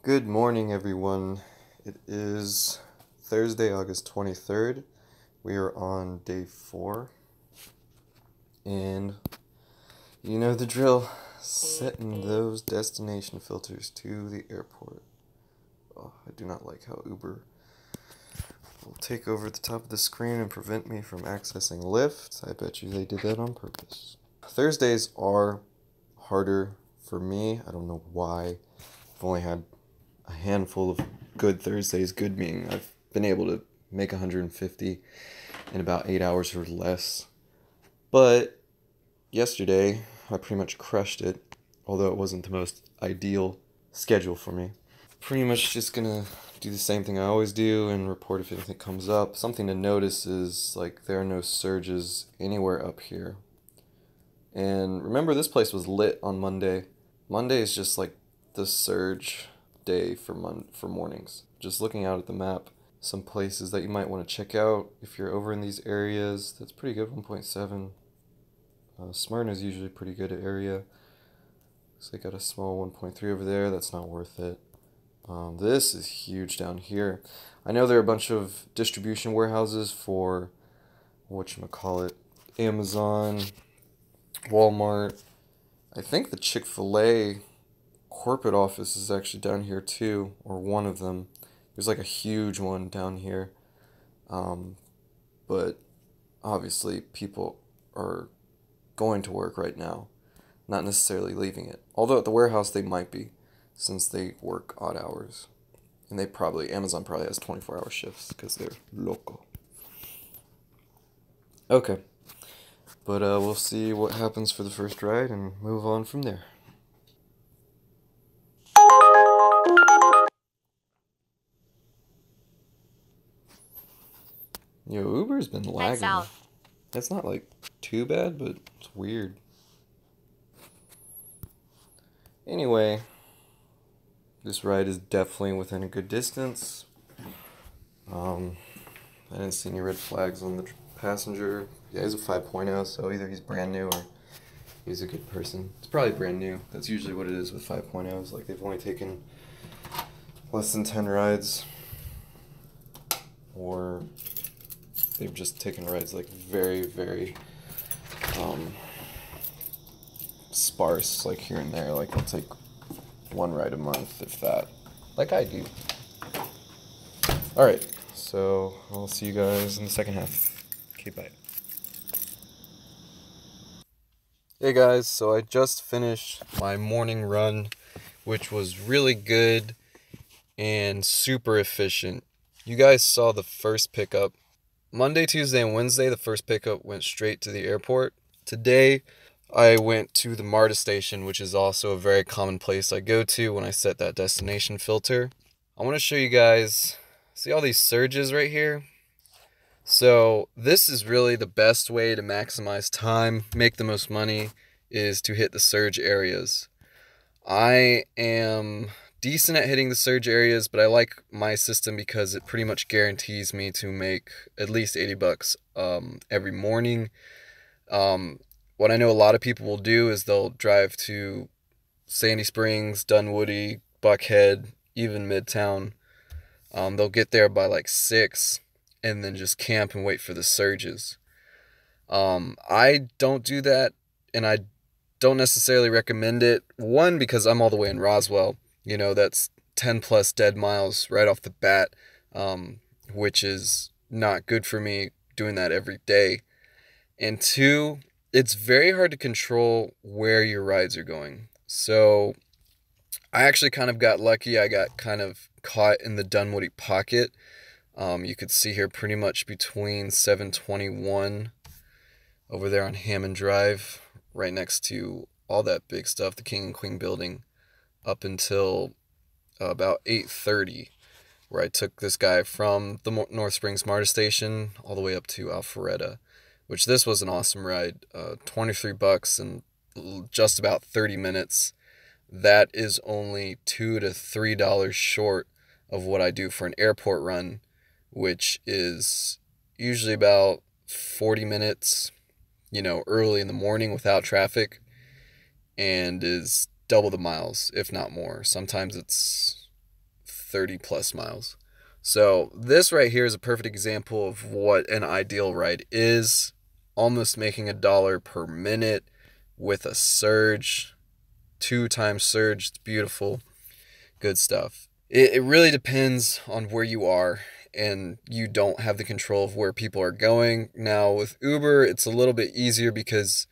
Good morning, everyone. It is Thursday, August 23rd. We are on day 4. And you know the drill. Setting those destination filters to the airport. Oh, I do not like how Uber will take over the top of the screen and prevent me from accessing Lyft. I bet you they did that on purpose. Thursdays are harder for me. I don't know why. I've only had a handful of good Thursdays, good meaning I've been able to make 150 in about 8 hours or less. But yesterday, I pretty much crushed it, although it wasn't the most ideal schedule for me. Pretty much just gonna do the same thing I always do and report if anything comes up. Something to notice is like there are no surges anywhere up here. And remember, this place was lit on Monday. Monday is just like the surge day for mornings. Just looking out at the map, some places that you might want to check out if you're over in these areas. That's pretty good. 1.7. Smyrna is usually pretty good area. So they got a small 1.3 over there. That's not worth it. This is huge down here. I know there are a bunch of distribution warehouses for whatchamacallit, Amazon, Walmart. I think the Chick-fil-A corporate office is actually down here too, or one of them. There's like a huge one down here. But obviously people are going to work right now, not necessarily leaving it. Although at the warehouse they might be, since they work odd hours. And Amazon probably has 24-hour shifts because they're local. Okay. But we'll see what happens for the first ride and move on from there. Yo, Uber's been lagging. That's not like too bad, but it's weird. Anyway, this ride is definitely within a good distance. I didn't see any red flags on the passenger. Yeah, he's a 5.0, so either he's brand new or he's a good person. It's probably brand new. That's usually what it is with 5.0s. Like, they've only taken less than 10 rides, or they've just taken rides like very, very sparse, like here and there. Like, they'll take one ride a month, if that, like I do. Alright, so I'll see you guys in the second half. Okay, bye. Hey guys, so I just finished my morning run, which was really good and super efficient. You guys saw the first pickup. Monday, Tuesday, and Wednesday, the first pickup went straight to the airport. Today, I went to the MARTA station, which is also a very common place I go to when I set that destination filter. I want to show you guys, see all these surges right here? So this is really the best way to maximize time, make the most money, is to hit the surge areas. I am decent at hitting the surge areas, but I like my system because it pretty much guarantees me to make at least 80 bucks every morning. What I know a lot of people will do is they'll drive to Sandy Springs, Dunwoody, Buckhead, even Midtown. They'll get there by like 6 and then just camp and wait for the surges. I don't do that, and I don't necessarily recommend it. One, because I'm all the way in Roswell. You know, that's 10 plus dead miles right off the bat, which is not good for me doing that every day. And two, it's very hard to control where your rides are going. So I actually kind of got lucky. I got kind of caught in the Dunwoody pocket. You could see here pretty much between 721 over there on Hammond Drive, right next to all that big stuff, the King and Queen building, up until about 8:30, where I took this guy from the North Springs MARTA station all the way up to Alpharetta, which this was an awesome ride. 23 bucks in just about 30 minutes. That is only $2 to $3 short of what I do for an airport run, which is usually about 40 minutes, you know, early in the morning without traffic, and is double the miles, if not more. Sometimes it's 30 plus miles. So this right here is a perfect example of what an ideal ride is. Almost making $1 per minute with a surge, 2 times surge. It's beautiful. Good stuff. It really depends on where you are, and you don't have the control of where people are going. Now with Uber, it's a little bit easier because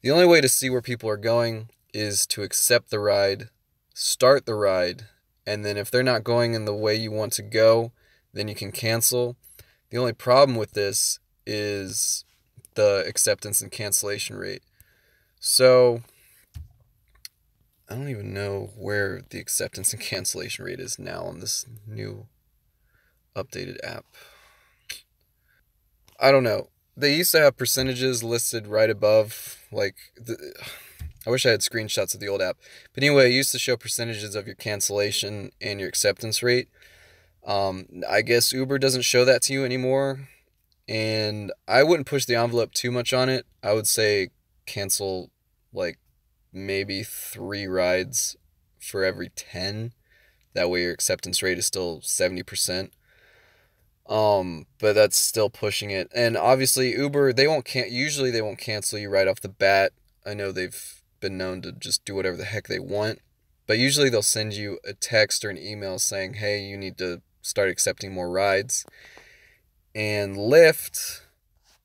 the only way to see where people are going is to accept the ride, start the ride, and then if they're not going in the way you want to go, then you can cancel. The only problem with this is the acceptance and cancellation rate. So I don't even know where the acceptance and cancellation rate is now on this new updated app. I don't know. They used to have percentages listed right above, I wish I had screenshots of the old app. But anyway, it used to show percentages of your cancellation and your acceptance rate. I guess Uber doesn't show that to you anymore. And I wouldn't push the envelope too much on it. I would say cancel maybe 3 rides for every 10. That way your acceptance rate is still 70%. But that's still pushing it. And obviously Uber, usually they won't cancel you right off the bat. I know they've been known to just do whatever the heck they want, but usually they'll send you a text or an email saying, hey, you need to start accepting more rides. And Lyft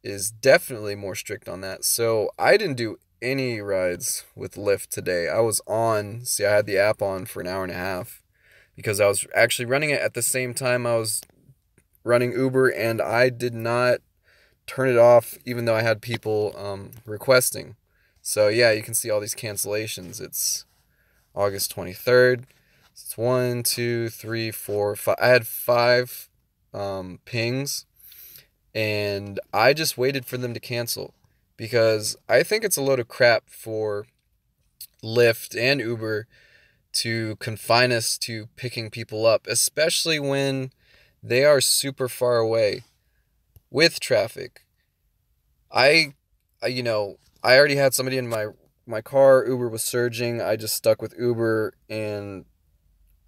is definitely more strict on that. So I didn't do any rides with Lyft today. I had the app on for an hour and a half because I was actually running it at the same time I was running Uber, and I did not turn it off even though I had people requesting. So yeah, you can see all these cancellations. It's August 23rd. It's 1, 2, 3, 4, 5. I had 5 pings, and I just waited for them to cancel because I think it's a load of crap for Lyft and Uber to confine us to picking people up, especially when they are super far away with traffic. I already had somebody in my car. Uber was surging. I just stuck with Uber, and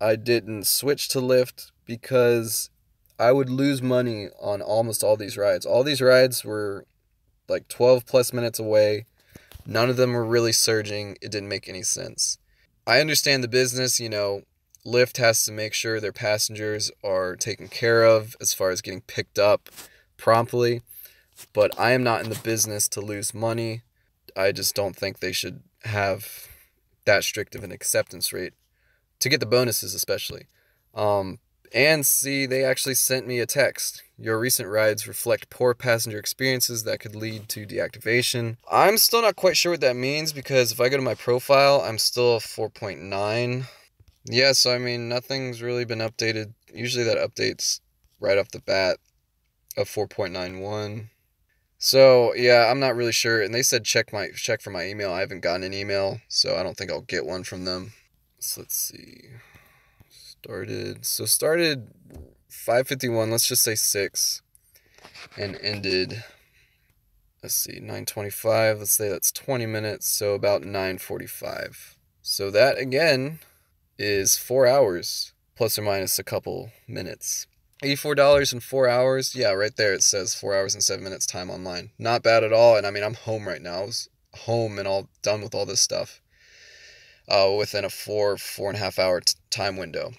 I didn't switch to Lyft because I would lose money on almost all these rides. All these rides were 12 plus minutes away. None of them were really surging. It didn't make any sense. I understand the business, Lyft has to make sure their passengers are taken care of as far as getting picked up promptly, but I am not in the business to lose money. I just don't think they should have that strict of an acceptance rate to get the bonuses, especially. And see, they actually sent me a text. Your recent rides reflect poor passenger experiences that could lead to deactivation. I'm still not quite sure what that means because if I go to my profile, I'm still 4.9. Yeah, so nothing's really been updated. Usually that updates right off the bat of 4.91. So yeah, I'm not really sure. And they said check for my email. I haven't gotten an email, so I don't think I'll get one from them. So let's see. Started 5:51, let's just say 6, and ended, let's see, 9:25, let's say that's 20 minutes, so about 9:45. So that, again, is 4 hours, plus or minus a couple minutes. $84 in 4 hours, yeah, right there it says 4 hours and 7 minutes time online. Not bad at all, and I'm home right now. I was home and all done with all this stuff within a 4.5 hour time window.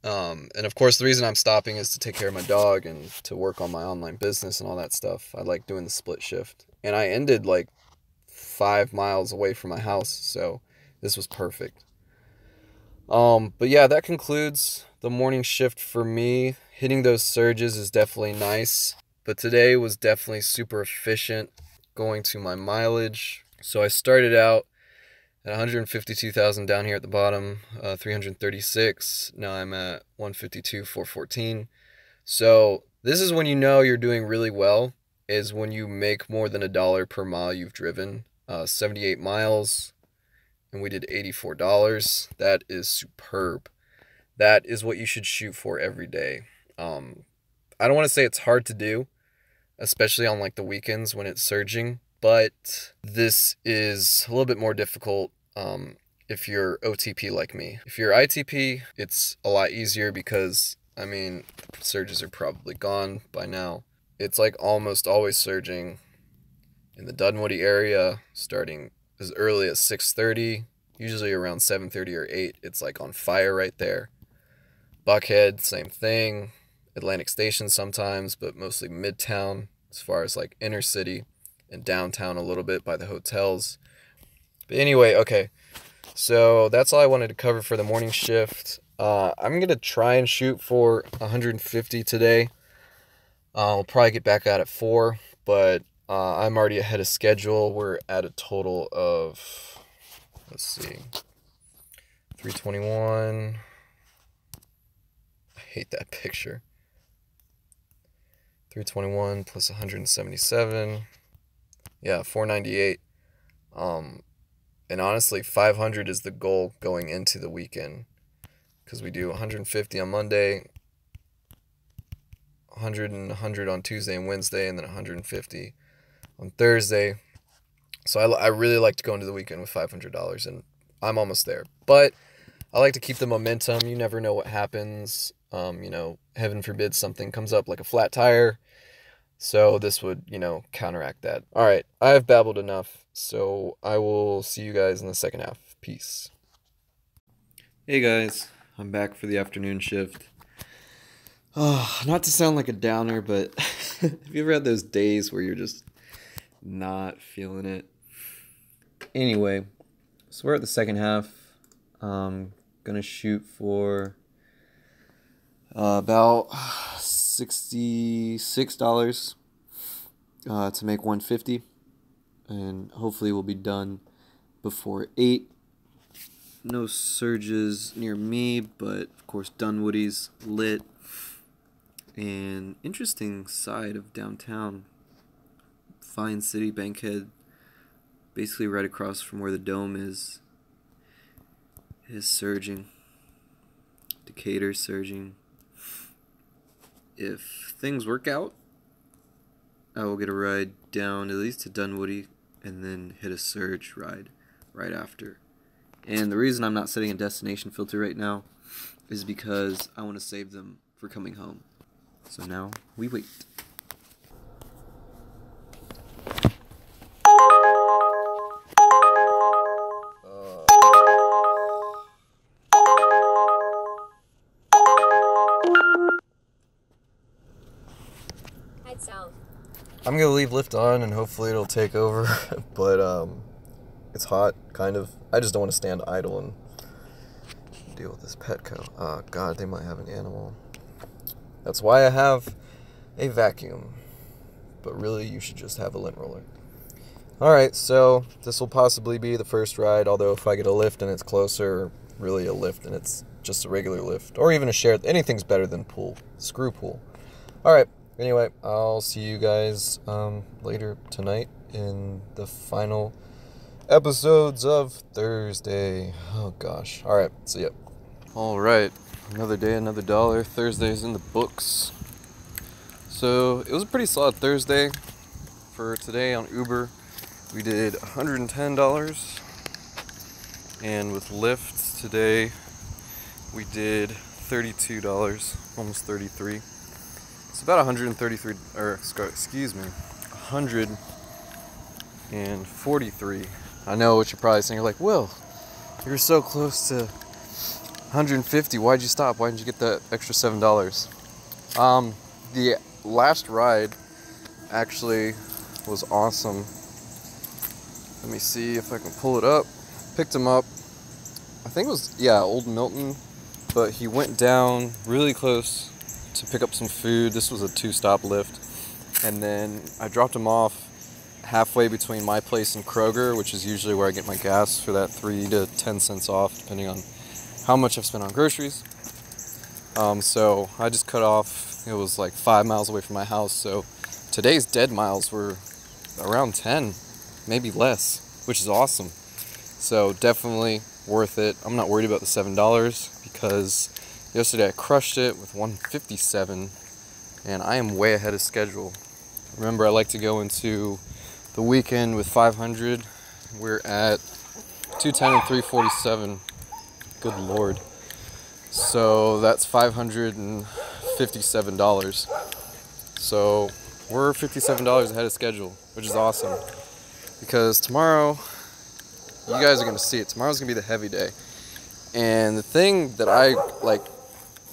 And of course, the reason I'm stopping is to take care of my dog and to work on my online business and all that stuff. I like doing the split shift. And I ended 5 miles away from my house, so this was perfect. But yeah, that concludes the morning shift for me. Hitting those surges is definitely nice, but today was definitely super efficient going to my mileage. So I started out at 152,000 down here at the bottom, 336. Now I'm at 152,414. So this is when you know you're doing really well, is when you make more than $1 per mile you've driven. 78 miles, and we did $84. That is superb. That is what you should shoot for every day. I don't want to say it's hard to do, especially on the weekends when it's surging, but this is a little bit more difficult. if you're OTP like me. If you're ITP, it's a lot easier because, I mean, the surges are probably gone by now. It's like almost always surging in the Dunwoody area, starting as early as 6:30, usually around 7:30 or 8. It's like on fire right there. Buckhead, same thing. Atlantic Station sometimes, but mostly Midtown, as far as like inner city, and downtown a little bit by the hotels. But anyway, okay. So that's all I wanted to cover for the morning shift. I'm going to try and shoot for 150 today. I'll probably get back out at 4, but I'm already ahead of schedule. We're at a total of, let's see, 321. I hate that picture. 321 plus 177. Yeah, 498. And honestly, 500 is the goal going into the weekend, because we do 150 on Monday, 100 and 100 on Tuesday and Wednesday, and then 150 on Thursday. So I really like to go into the weekend with $500, and I'm almost there. But I like to keep the momentum. You never know what happens. Heaven forbid something comes up like a flat tire. So this would, counteract that. All right, I have babbled enough, so I will see you guys in the second half. Peace. Hey guys, I'm back for the afternoon shift. Oh, not to sound like a downer, but have you ever had those days where you're just not feeling it? Anyway, so we're at the second half. Gonna shoot for about $66 to make 150, and hopefully we'll be done before 8. No surges near me, but of course Dunwoody's lit. And interesting side of downtown, fine city, Bankhead, basically right across from where the dome is surging. Decatur's surging. If things work out, I will get a ride down at least to Dunwoody and then hit a surge ride right after. And the reason I'm not setting a destination filter right now is because I want to save them for coming home. So now we wait. I'm gonna leave Lyft on and hopefully it'll take over, but it's hot, kind of. I just don't want to stand idle and deal with this Petco. Oh God, they might have an animal. That's why I have a vacuum, but really you should just have a lint roller. Alright, so this will possibly be the first ride, although if I get a Lyft and it's closer, really a Lyft and it's just a regular Lyft, or even a shared, anything's better than pool. Screw pool. Alright. Anyway, I'll see you guys later tonight in the final episodes of Thursday. Oh gosh. Alright, see ya. Alright, another day, another dollar. Thursday's in the books. So, it was a pretty solid Thursday. For today on Uber, we did $110. And with Lyft today, we did $32, almost $33. It's about 143. I know what you're probably saying. You're like, Will, you're so close to 150. Why'd you stop? Why didn't you get that extra $7? The last ride actually was awesome. Let me see if I can pull it up. Picked him up. I think it was, Old Milton. But he went down really close to pick up some food. This was a 2-stop Lyft. And then I dropped him off halfway between my place and Kroger, which is usually where I get my gas for that 3 to 10 cents off, depending on how much I've spent on groceries. So I just cut off. It was like 5 miles away from my house. So today's dead miles were around 10, maybe less, which is awesome. So definitely worth it. I'm not worried about the $7 because yesterday I crushed it with 157, and I am way ahead of schedule. Remember, I like to go into the weekend with 500. We're at 210 and 347. Good Lord. So that's $557. So we're $57 ahead of schedule, which is awesome. Because tomorrow, you guys are going to see it. Tomorrow's going to be the heavy day. And the thing that I like,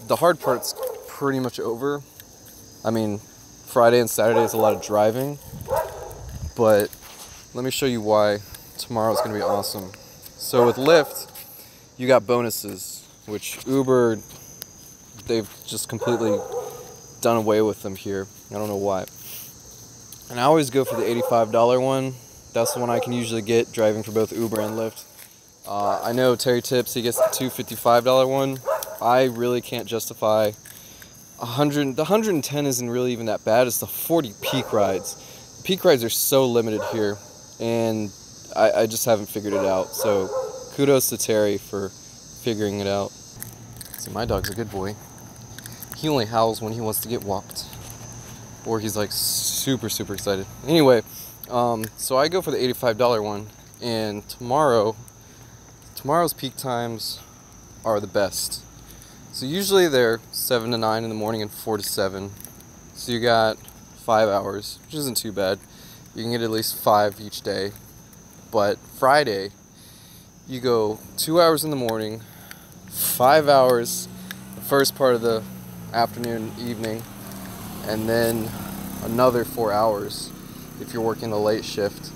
the hard part's pretty much over. I mean, Friday and Saturday is a lot of driving. But let me show you why tomorrow's going to be awesome. So with Lyft, you got bonuses, which Uber, they've just completely done away with them here. I don't know why. And I always go for the $85 one. That's the one I can usually get driving for both Uber and Lyft. I know Terry Tips, he gets the $255 one. I really can't justify 100. The 110 isn't really even that bad. It's the 40 peak rides. Peak rides are so limited here, and I just haven't figured it out. So kudos to Terry for figuring it out. See, my dog's a good boy. He only howls when he wants to get walked, or he's like super excited. Anyway, so I go for the $85 one, and tomorrow's peak times are the best. So usually they're 7 to 9 in the morning and 4 to 7. So you got 5 hours, which isn't too bad. You can get at least 5 each day. But Friday, you go 2 hours in the morning, 5 hours the first part of the afternoon, evening, and then another 4 hours if you're working the late shift.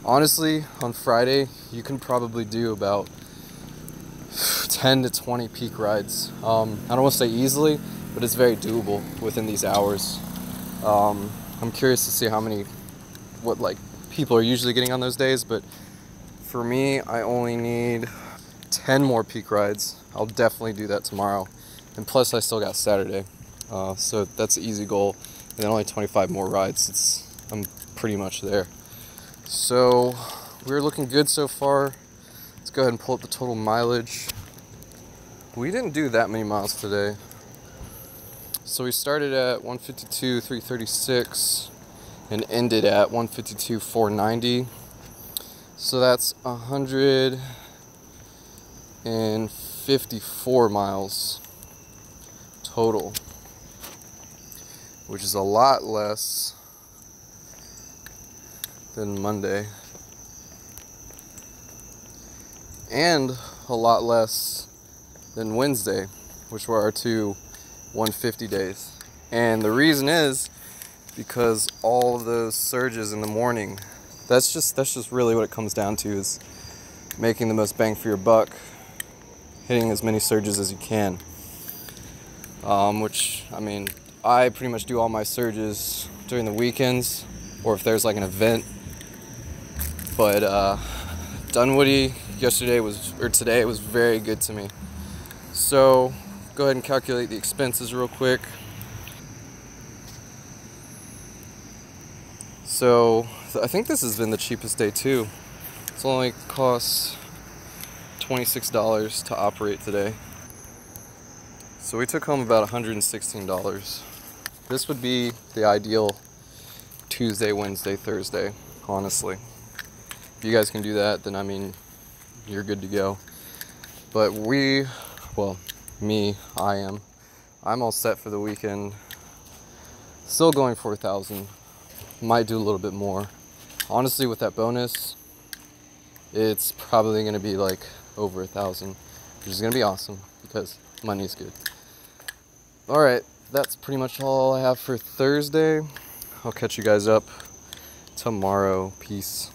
Honestly, on Friday, you can probably do about 10 to 20 peak rides. I don't want to say easily, but it's very doable within these hours. I'm curious to see what people are usually getting on those days, but for me, I only need 10 more peak rides. I'll definitely do that tomorrow. And plus, I still got Saturday. So that's an easy goal. And then only 25 more rides. I'm pretty much there. So we're looking good so far. Let's go ahead and pull up the total mileage. We didn't do that many miles today. So we started at 152,336 and ended at 152,490. So that's 154 miles total, which is a lot less than Monday, and a lot less than Wednesday, which were our two 150 days. And the reason is because all of those surges in the morning, that's just really what it comes down to, is making the most bang for your buck, hitting as many surges as you can. Which, I mean, I pretty much do all my surges during the weekends, or if there's like an event. But Dunwoody today was very good to me. So go ahead and calculate the expenses real quick. So I think this has been the cheapest day too. It's only cost $26 to operate today. So we took home about $116. This would be the ideal Tuesday, Wednesday, Thursday, honestly. If you guys can do that, then I mean, you're good to go. But I'm all set for the weekend. Still going for 1,000. Might do a little bit more. Honestly, with that bonus, it's probably gonna be like over 1,000, which is gonna be awesome because money's good. All right, that's pretty much all I have for Thursday. I'll catch you guys up tomorrow. Peace.